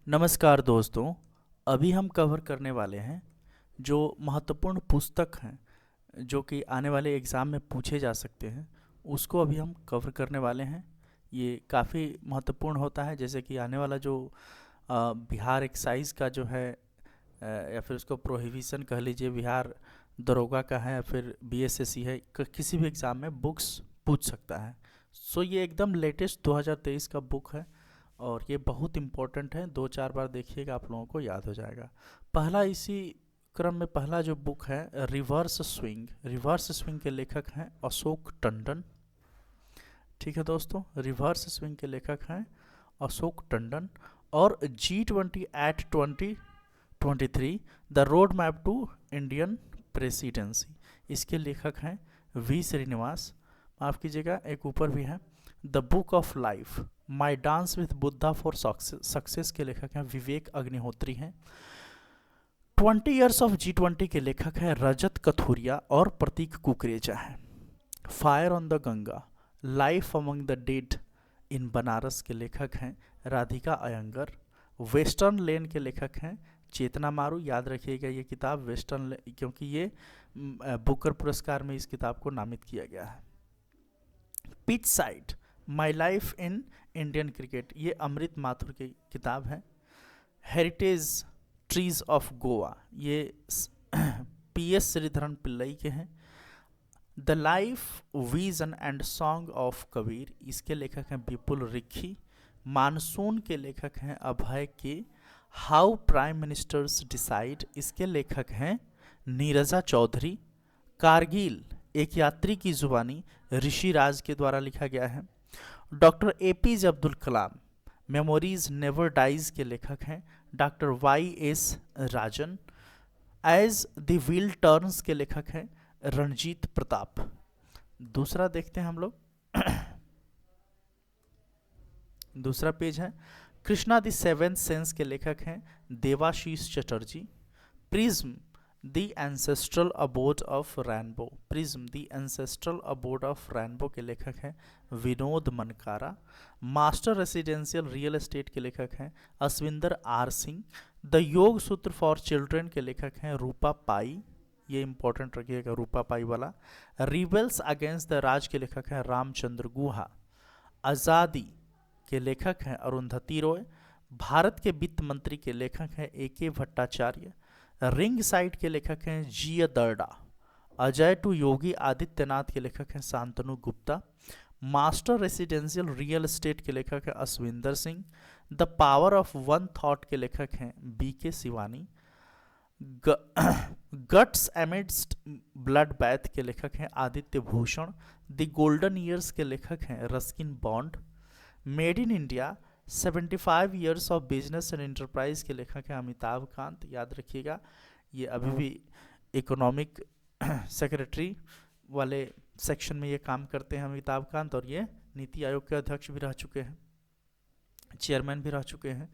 नमस्कार दोस्तों। अभी हम कवर करने वाले हैं जो महत्वपूर्ण पुस्तक हैं जो कि आने वाले एग्ज़ाम में पूछे जा सकते हैं, उसको अभी हम कवर करने वाले हैं। ये काफ़ी महत्वपूर्ण होता है, जैसे कि आने वाला जो बिहार एक्साइज का जो है, या फिर उसको प्रोहिबिशन कह लीजिए, बिहार दरोगा का है या फिर बीएसएससी है, किसी भी एग्ज़ाम में बुक्स पूछ सकता है। सो ये एकदम लेटेस्ट 2023 का बुक है और ये बहुत इम्पोर्टेंट है। 2-4 बार देखिएगा, आप लोगों को याद हो जाएगा। पहला इसी क्रम में पहला जो बुक है, रिवर्स स्विंग। रिवर्स स्विंग के लेखक हैं अशोक टंडन। ठीक है दोस्तों, रिवर्स स्विंग के लेखक हैं अशोक टंडन। और G20 at 2023 the road map to Indian presidency, इसके लेखक हैं वी श्रीनिवास। माफ़ कीजिएगा, एक ऊपर भी है, the book of life my dance with Buddha for success के लेखक हैं विवेक अग्निहोत्री हैं। 20 ईयर्स ऑफ G20 के लेखक हैं रजत कथुरिया और प्रतीक कुकरेजा हैं। Fire on the Ganga, life among the dead in Banaras के लेखक हैं राधिका अयंगर। वेस्टर्न लेन के लेखक हैं चेतना मारू। याद रखिएगा ये किताब वेस्टर्न लेन, क्योंकि ये बुकर पुरस्कार में इस किताब को नामित किया गया है। Pitch side, my life in Indian cricket, ये अमृत माथुर की किताब है। हेरिटेज ट्रीज ऑफ गोवा, ये PS श्रीधरन पिल्लई के हैं। The life vision and song of Kabir, इसके लेखक हैं विपुल रिखी। मानसून के लेखक हैं अभय के। हाउ प्राइम मिनिस्टर्स डिसाइड, इसके लेखक हैं नीरजा चौधरी। कारगिल एक यात्री की जुबानी, ऋषि राज के द्वारा लिखा गया है। Doctor APJ Abdul Kalam, memories never dies के लेखक हैं doctor YS Rajan. As the wheel turns के लेखक हैं रणजीत प्रताप। दूसरा देखते हैं हम लोग। दूसरा पेज है, कृष्णा द सेवेंथ सेंस के लेखक हैं Debashish Chatterjee. Prism the ancestral abode of rainbow, prism the ancestral abode of rainbow के लेखक हैं Vinod Mankara. Master residential real estate के लेखक हैं असविंदर R सिंह। द योग सूत्र फॉर चिल्ड्रन के लेखक हैं रूपा पाई, ये इंपॉर्टेंट रखिएगा रूपा पाई वाला। रिबेल्स अगेंस्ट द राज के लेखक हैं रामचंद्र गुहा। आज़ादी के लेखक हैं अरुंधति रॉय। भारत के वित्त मंत्री के लेखक हैं AK भट्टाचार्य। रिंग साइड के लेखक हैं G दर्डा। अजय टू योगी आदित्यनाथ के लेखक हैं Shantanu Gupta. Master residential real estate के लेखक हैं Aswinder Singh. The power of one thought के लेखक हैं BK Shivani. Guts amidst blood bath के लेखक हैं Aditya Bhushan. The golden years के लेखक हैं Ruskin Bond. Made in India 75 years of business and enterprise के लेखक हैं अमिताभ कांत। याद रखिएगा, ये अभी भी इकोनॉमिक सेक्रेटरी वाले सेक्शन में ये काम करते हैं अमिताभ कांत, और ये नीति आयोग के अध्यक्ष भी रह चुके हैं, चेयरमैन भी रह चुके हैं।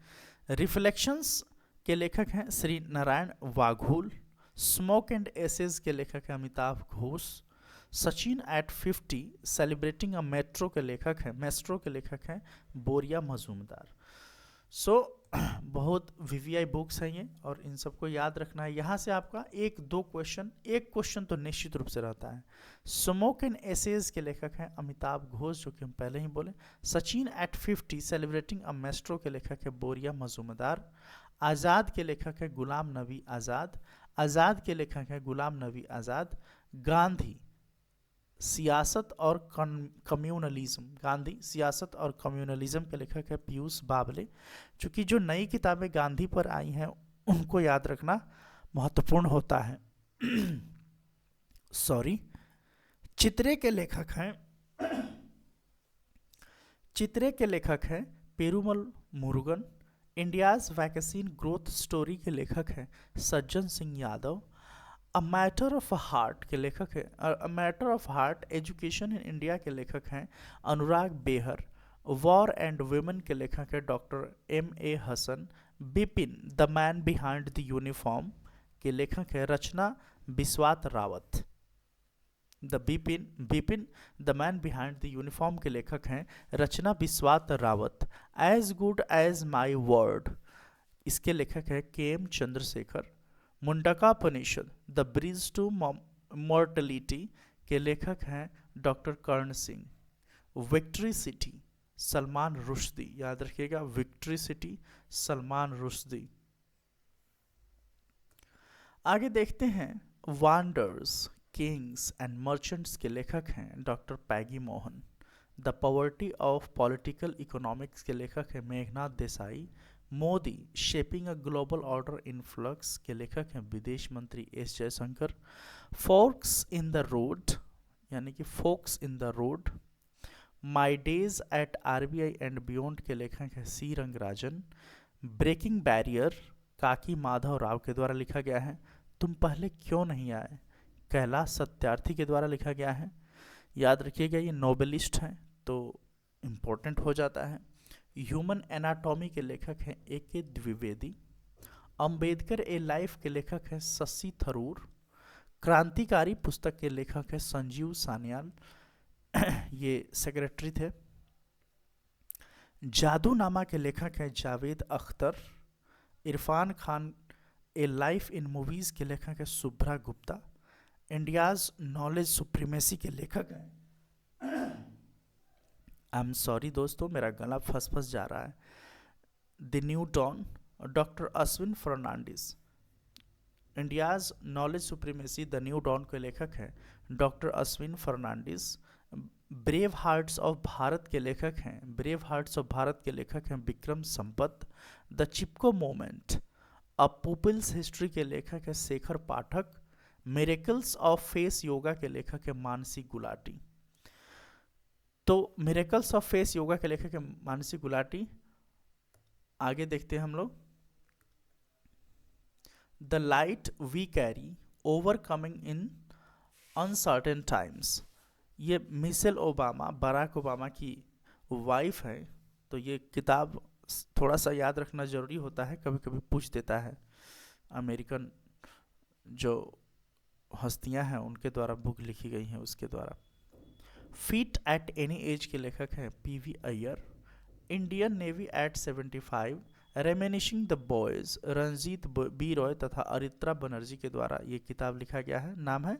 रिफ्लेक्शंस के लेखक हैं Shri Narayan Waghol. Smoke and ashes के लेखक हैं Amitabh Ghosh. Sachin at 50 celebrating a metro के लेखक हैं बोरिया मजूमदार। सो बहुत VVI बुक्स हैं ये, और इन सबको याद रखना है। यहाँ से आपका एक क्वेश्चन तो निश्चित रूप से रहता है। स्मोक एंड एसेज के लेखक हैं अमिताभ घोष, जो कि हम पहले ही बोले। Sachin at 50 celebrating a metro के लेखक है बोरिया मजूमदार। आज़ाद के लेखक है गुलाम नबी आज़ाद। आज़ाद के लेखक है गुलाम नबी आज़ाद। गांधी सियासत और कम्युनलिज्म, गांधी सियासत और कम्युनलिज्म के लेखक है पीयूष बावले। चूँकि जो नई किताबें गांधी पर आई हैं उनको याद रखना महत्वपूर्ण होता है। सॉरी। चित्रे के लेखक हैं Perumal Murugan. India's vaccine growth story के लेखक हैं Sajjan Singh Yadav. A matter of heart के लेखक हैं a matter of heart education in India के लेखक हैं अनुराग बेहर। वॉर एंड वुमेन के लेखक हैं doctor MA Hasan. Bipin the man behind the uniform के लेखक हैं Rachna Biswat Rawat. Bipin the man behind the uniform के लेखक हैं Rachna Biswat Rawat. As good as my word इसके लेखक है K M Chandrashekhar. Mundakopanishad the bridge to mortality के लेखक हैं doctor Karan Singh. Victory city Salman Rushdie, याद रखिएगा विक्ट्री सिटी सलमान रुश्दी। आगे देखते हैं वांडर्स किंग्स एंड मर्चेंट्स के लेखक हैं doctor Peggy Mohan. The poverty of political economics के लेखक हैं Meghnad Desai. Modi shaping a global order in flux के लेखक हैं विदेश मंत्री S Jaishankar. Forks in the road यानी कि folks in the road. My days at RBI and beyond के लेखक हैं सी रंगराजन। ब्रेकिंग बैरियर काकी माधव राव के द्वारा लिखा गया है। तुम पहले क्यों नहीं आए कैलाश सत्यार्थी के द्वारा लिखा गया है। याद रखिएगा ये नोबेलिस्ट हैं तो इम्पोर्टेंट हो जाता है। ह्यूमन एनाटॉमी के लेखक हैं ए के द्विवेदी। अंबेडकर ए लाइफ के लेखक हैं शशि थरूर। क्रांतिकारी पुस्तक के लेखक हैं संजीव सान्याल, ये सेक्रेटरी थे। जादूनामा के लेखक हैं जावेद अख्तर। इरफान खान ए लाइफ इन मूवीज़ के लेखक हैं Shubhra Gupta. India's knowledge supremacy के लेखक हैं आई एम सॉरी दोस्तों, मेरा गला फंस जा रहा है। The new dawn doctor Ashwin Fernandes. India's knowledge supremacy the new dawn के लेखक हैं doctor Ashwin Fernandes. Brave hearts of Bharat के लेखक हैं Vikram Sampath. The Chipko movement a people's history के लेखक है Shekhar Pathak. Miracles of face yoga के लेखक है मानसी गुलाटी। तो मिरेकल्स ऑफ फेस योगा के लेखक है मानसी गुलाटी। आगे देखते हैं हम लोग the light we carry overcoming in uncertain times. ये मिशेल ओबामा, बराक ओबामा की वाइफ है। तो ये किताब थोड़ा सा याद रखना ज़रूरी होता है, कभी कभी पूछ देता है। अमेरिकन जो हस्तियां हैं उनके द्वारा बुक लिखी गई हैं उसके द्वारा। फिट एट एनी एज के लेखक हैं P V Iyer. Indian navy at 75 reminiscing the boys Ranjit B Roy तथा अरित्रा बनर्जी के द्वारा ये किताब लिखा गया है। नाम है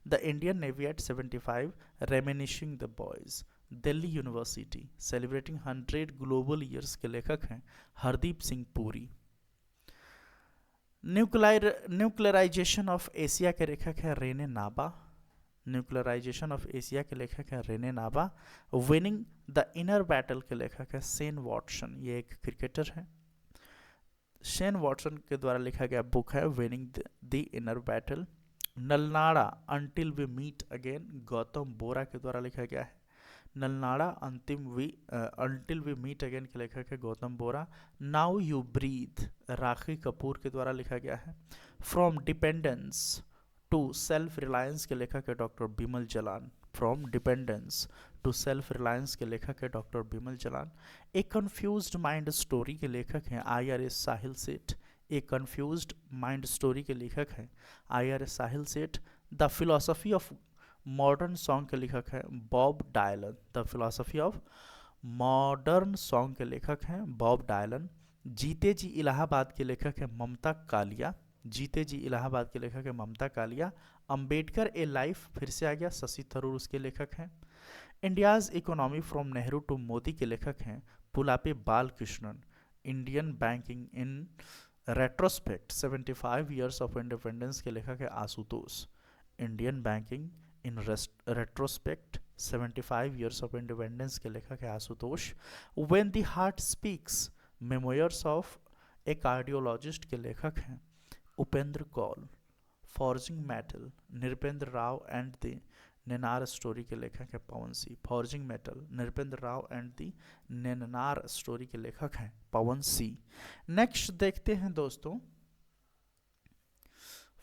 the Indian navy at 75 reminiscing the boys. Delhi university celebrating 100 global years के लेखक हैं Hardeep Singh Puri. Nuclearisation of Asia के लेखक हैं Renee Naba. Nuclearization of Asia के लेखक हैं Renee Naba. Winning the inner battle के लेखक है शेन वॉटसन, ये एक क्रिकेटर हैं। शेन वॉटसन के द्वारा लिखा गया बुक है winning the inner battle. Nalanda until we meet again Gautam Bora के द्वारा लिखा गया है। Nalanda until we meet again के लेखक है Gautam Bora. Now you breathe Rakhi Kapoor के द्वारा लिखा गया है। From dependence to self reliance के लेखक है doctor Bimal Jalan. From dependence to self reliance के लेखक है doctor Bimal Jalan. A confused mind story के लेखक हैं IRS साहिल सेठ। ए कन्फ्यूज्ड माइंड स्टोरी के लेखक हैं IRS साहिल सेठ। The philosophy of modern song के लेखक हैं Bob Dylan. The philosophy of modern song के लेखक हैं बॉब डायलन। जीते जी इलाहाबाद के लेखक हैं ममता कालिया। जीते जी इलाहाबाद के लेखक हैं ममता कालिया। अंबेडकर ए लाइफ फिर से आ गया, शशि थरूर उसके लेखक हैं। India's economy from Nehru to Modi के लेखक हैं Pulapre Balakrishnan. Indian banking in retrospect 75 years of independence के लेखक है Ashutosh. Indian banking in retrospect 75 years of independence के लेखक है Ashutosh. When the heart speaks memoirs of a cardiologist के लेखक हैं Upendra Kaul. Forging metal Nripendra Rao and the Nannar story के लेखक है Pawan C. Forging metal Nripendra Rao and the Nannar story के लेखक हैं पवन सी। नेक्स्ट देखते हैं दोस्तों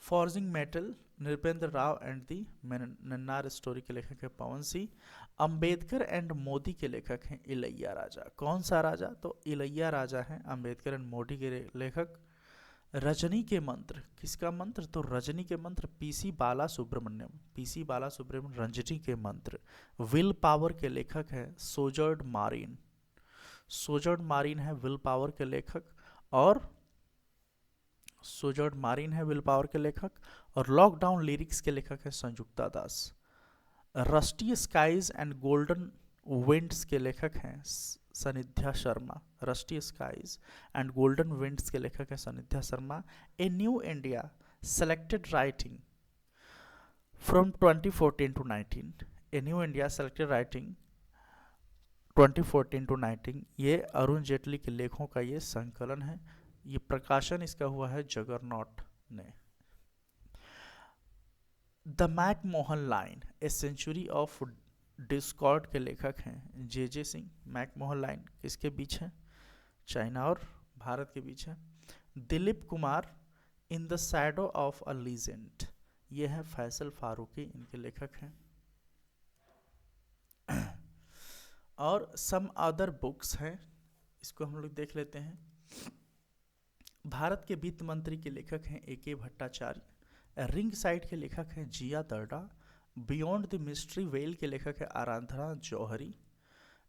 forging metal Nripendra Rao and the Nannar story के लेखक है पवन सी। अंबेडकर एंड मोदी के लेखक हैं इलैया राजा। कौन सा राजा? तो इलैया राजा हैं अंबेडकर एंड मोदी के लेखक। रजनी के मंत्र, किसका मंत्र? तो रजनी के मंत्र पीसी बाला सुब्रमण्यम। पीसी बाला सुब्रमण्यम रजनी के मंत्र। विल पावर के लेखक हैं सोजर्ड मारिन। सोजर्ड मारिन है विल पावर के लेखक। और सोजर्ड मारिन है विल पावर के लेखक, और लॉकडाउन लिरिक्स के लेखक है Sanyukta Das. Rusty skies and golden winds के लेखक हैं Sanidhya Sharma. Rusty skies and golden winds के लेखक है Sanidhya Sharma. A new India selected writing from 2014 to 19, a new India selected writing 2014 to 19, ये अरुण जेटली के लेखों का ये संकलन है। ये प्रकाशन इसका हुआ है जगरनॉट ने। The McMahon line a century of discord के लेखक हैं जे सिंह। मैकमोहन लाइन किसके बीच है? चाइना और भारत के बीच है। Dilip Kumar in the shadow of a legend, ये है फैसल फारूकी, इनके लेखक हैं। और सम अदर बुक्स हैं, इसको हम लोग देख लेते हैं। भारत के वित्त मंत्री के लेखक हैं AK भट्टाचार्य। रिंग साइड के लेखक हैं Jiya Darda. Beyond the mystery well के लेखक है Aradhana Johri.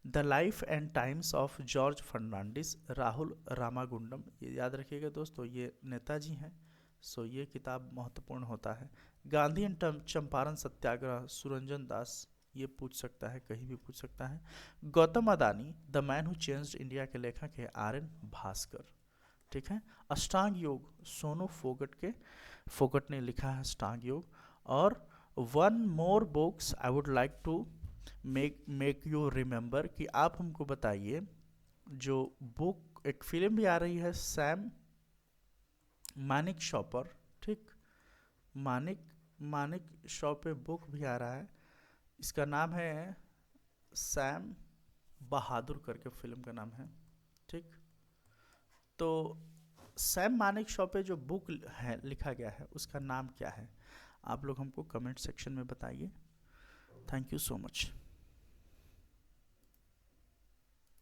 The life and times of George Fernandes Rahul Ramagundam, ये याद रखिएगा दोस्तों, ये नेताजी हैं, सो ये किताब महत्वपूर्ण होता है। गांधी एंड चंपारण सत्याग्रह सुरंजन दास, ये पूछ सकता है, कहीं भी पूछ सकता है। Gautam Adani the man who changed India के लेखक है RN भास्कर। ठीक है। अष्टांग योग सोनू फोगट ने लिखा है अष्टांग योग। और one more books I would like to make you remember, कि आप हमको बताइए, जो बुक एक फिल्म भी आ रही है सैम मानिक शॉ पर, ठीक, मानिक शॉ पे बुक भी आ रहा है, इसका नाम है सैम बहादुर करके फिल्म का नाम है। ठीक, तो सैम मानिक शॉ पे जो बुक है लिखा गया है उसका नाम क्या है? आप लोग हमको कमेंट सेक्शन में बताइए। Thank you so much.